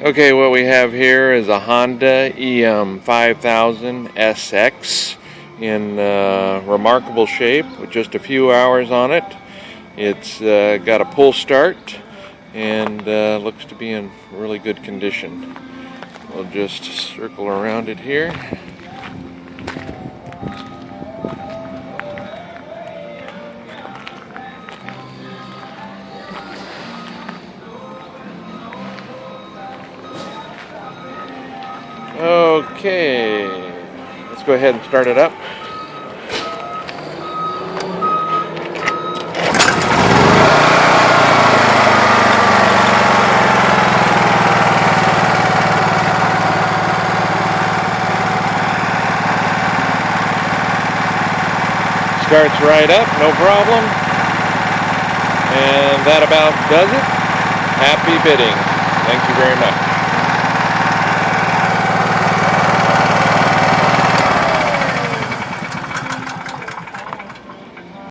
Okay, what we have here is a Honda EM5000SX in remarkable shape with just a few hours on it. It's got a pull start and looks to be in really good condition. We'll just circle around it here. Okay, let's go ahead and start it up. Starts right up, no problem. And that about does it. Happy bidding. Thank you very much.